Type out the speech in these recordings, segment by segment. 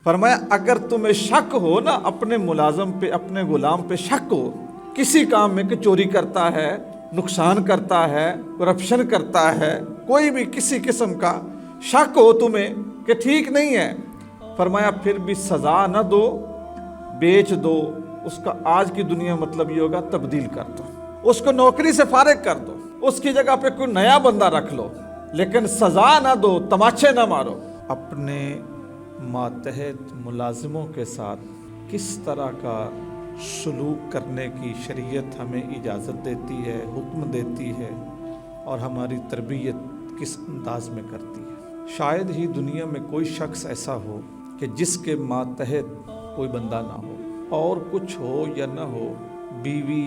فرمایا اگر تمہیں شک ہو نا اپنے ملازم پہ، اپنے غلام پہ شک ہو کسی کام میں کہ چوری کرتا ہے، نقصان کرتا ہے، کرپشن کرتا ہے، کوئی بھی کسی قسم کا شک ہو تمہیں کہ ٹھیک نہیں ہے، فرمایا پھر بھی سزا نہ دو، بیچ دو اس کا۔ آج کی دنیا مطلب یہ ہوگا تبدیل کر دو، اس کو نوکری سے فارغ کر دو، اس کی جگہ پہ کوئی نیا بندہ رکھ لو، لیکن سزا نہ دو، تماچے نہ مارو۔ اپنے ماتحت ملازموں کے ساتھ کس طرح کا سلوک کرنے کی شریعت ہمیں اجازت دیتی ہے، حکم دیتی ہے، اور ہماری تربیت کس انداز میں کرتی ہے۔ شاید ہی دنیا میں کوئی شخص ایسا ہو کہ جس کے ماتحت کوئی بندہ نہ ہو، اور کچھ ہو یا نہ ہو، بیوی،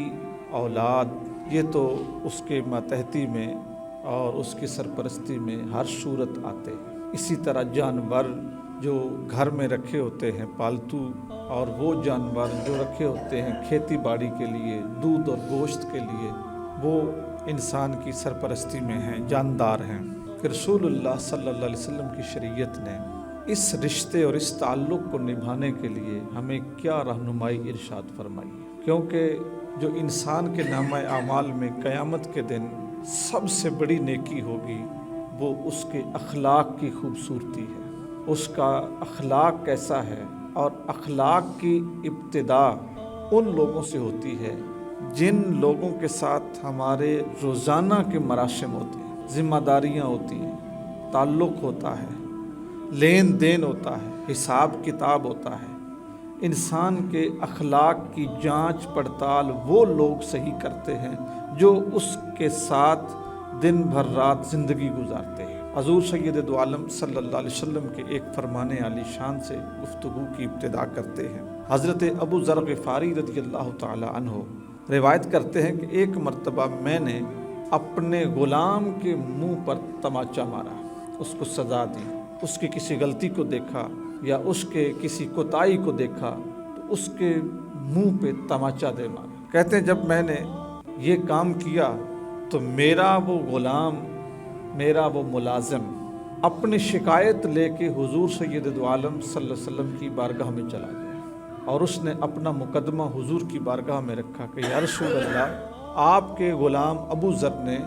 اولاد، یہ تو اس کے ماتحتی میں اور اس کی سرپرستی میں ہر صورت آتے ہیں۔ اسی طرح جانور جو گھر میں رکھے ہوتے ہیں پالتو، اور وہ جانور جو رکھے ہوتے ہیں کھیتی باڑی کے لیے، دودھ اور گوشت کے لیے، وہ انسان کی سرپرستی میں ہیں، جاندار ہیں۔ کہ رسول اللہ صلی اللہ علیہ وسلم کی شریعت نے اس رشتے اور اس تعلق کو نبھانے کے لیے ہمیں کیا رہنمائی ارشاد فرمائی ہے، کیونکہ جو انسان کے نامہ اعمال میں قیامت کے دن سب سے بڑی نیکی ہوگی وہ اس کے اخلاق کی خوبصورتی ہے، اس کا اخلاق کیسا ہے۔ اور اخلاق کی ابتدا ان لوگوں سے ہوتی ہے جن لوگوں کے ساتھ ہمارے روزانہ کے مراسم ہوتے ہیں، ذمہ داریاں ہوتی ہیں، تعلق ہوتا ہے، لین دین ہوتا ہے، حساب کتاب ہوتا ہے۔ انسان کے اخلاق کی جانچ پڑتال وہ لوگ صحیح کرتے ہیں جو اس کے ساتھ دن بھر رات زندگی گزارتے ہیں۔ حضور سید دو عالم صلی اللہ علیہ وسلم کے ایک فرمان عالی شان سے گفتگو کی ابتدا کرتے ہیں۔ حضرت ابو ذر غفاری رضی اللہ تعالی عنہ روایت کرتے ہیں کہ ایک مرتبہ میں نے اپنے غلام کے منہ پر تماچا مارا، اس کو سزا دی، اس کی کسی غلطی کو دیکھا یا اس کے کسی کوتاہی کو دیکھا تو اس کے منہ پہ تماچا دے مارا۔ کہتے ہیں جب میں نے یہ کام کیا تو میرا وہ غلام، میرا وہ ملازم اپنی شکایت لے کے حضور سید دو عالم صلی اللہ علیہ وسلم کی بارگاہ میں چلا گیا، اور اس نے اپنا مقدمہ حضور کی بارگاہ میں رکھا کہ یا رسول اللہ، آپ کے غلام ابو ذر نے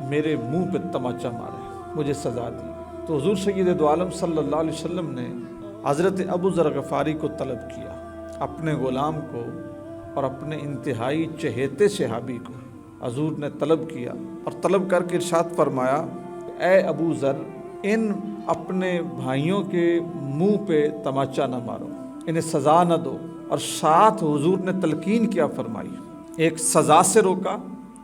میرے منہ پہ تماچا مارا، مجھے سزا دی۔ تو حضور سید دو عالم صلی اللہ علیہ وسلم نے حضرت ابو ذر غفاری کو طلب کیا، اپنے غلام کو اور اپنے انتہائی چہیتے صحابی کو حضور نے طلب کیا، اور طلب کر کے ارشاد فرمایا اے ابو ذر، ان اپنے بھائیوں کے منہ پہ تماچا نہ مارو، انہیں سزا نہ دو۔ اور ساتھ حضور نے تلقین کیا فرمائی، ایک سزا سے روکا،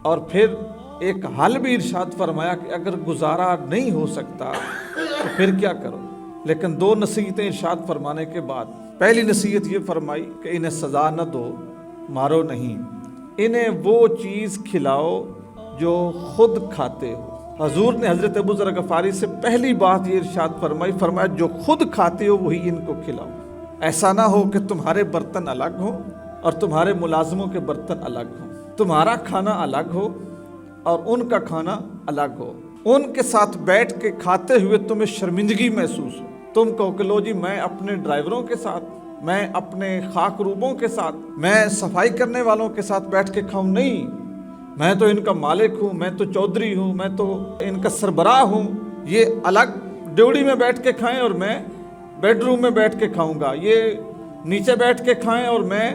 اور پھر ایک حل بھی ارشاد فرمایا کہ اگر گزارا نہیں ہو سکتا تو پھر کیا کرو۔ لیکن دو نصیحتیں ارشاد فرمانے کے بعد پہلی نصیحت یہ فرمائی کہ انہیں سزا نہ دو، مارو نہیں، انہیں وہ چیز کھلاؤ جو خود کھاتے ہو۔ حضور نے حضرت ابو ذر غفاری سے پہلی بات یہ ارشاد فرمائی، فرمایا جو خود کھاتے ہو وہی ان کو کھلاؤ۔ ایسا نہ ہو کہ تمہارے برتن الگ ہوں اور تمہارے ملازموں کے برتن الگ ہوں، تمہارا کھانا الگ ہو اور ان کا کھانا الگ ہو، ان کے ساتھ بیٹھ کے کھاتے ہوئے تمہیں شرمندگی محسوس ہو، تم کہو کہ لو جی میں اپنے ڈرائیوروں کے ساتھ، میں اپنے خاک روبوں کے ساتھ، میں صفائی کرنے والوں کے ساتھ بیٹھ کے کھاؤں، نہیں، میں تو ان کا مالک ہوں، میں تو چودھری ہوں، میں تو ان کا سربراہ ہوں، یہ الگ ڈیوڑی میں بیٹھ کے کھائیں اور میں بیڈ روم میں بیٹھ کے کھاؤں گا، یہ نیچے بیٹھ کے کھائیں اور میں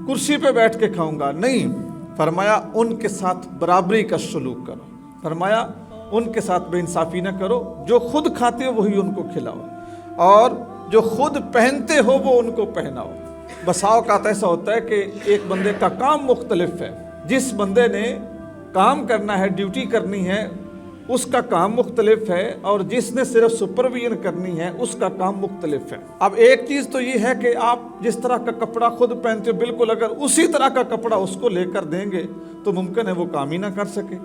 کرسی پہ بیٹھ کے کھاؤں گا، نہیں۔ فرمایا ان کے ساتھ برابری کا سلوک کرو، فرمایا ان کے ساتھ بے انصافی نہ کرو، جو خود کھاتے ہو وہی ان کو کھلاؤ، اور جو خود پہنتے ہو وہ ان کو پہناؤ۔ بسا اوقات ایسا ہوتا ہے کہ ایک بندے کا کام مختلف ہے، جس بندے نے کام کرنا ہے، ڈیوٹی کرنی ہے، اس کا کام مختلف ہے، اور جس نے صرف سپرویژن کرنی ہے اس کا کام مختلف ہے۔ اب ایک چیز تو یہ ہے کہ آپ جس طرح کا کپڑا خود پہنتے ہو بالکل اگر اسی طرح کا کپڑا اس کو لے کر دیں گے تو ممکن ہے وہ کام ہی نہ کر سکے،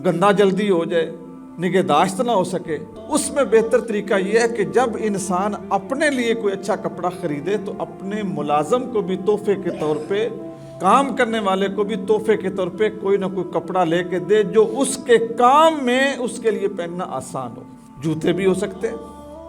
گندا جلدی ہو جائے، نگہداشت نہ ہو سکے۔ اس میں بہتر طریقہ یہ ہے کہ جب انسان اپنے لیے کوئی اچھا کپڑا خریدے تو اپنے ملازم کو بھی تحفے کے طور پہ، کام کرنے والے کو بھی تحفے کے طور پہ کوئی نہ کوئی کپڑا لے کے دے جو اس کے کام میں اس کے لیے پہننا آسان ہو۔ جوتے بھی ہو سکتے ہیں،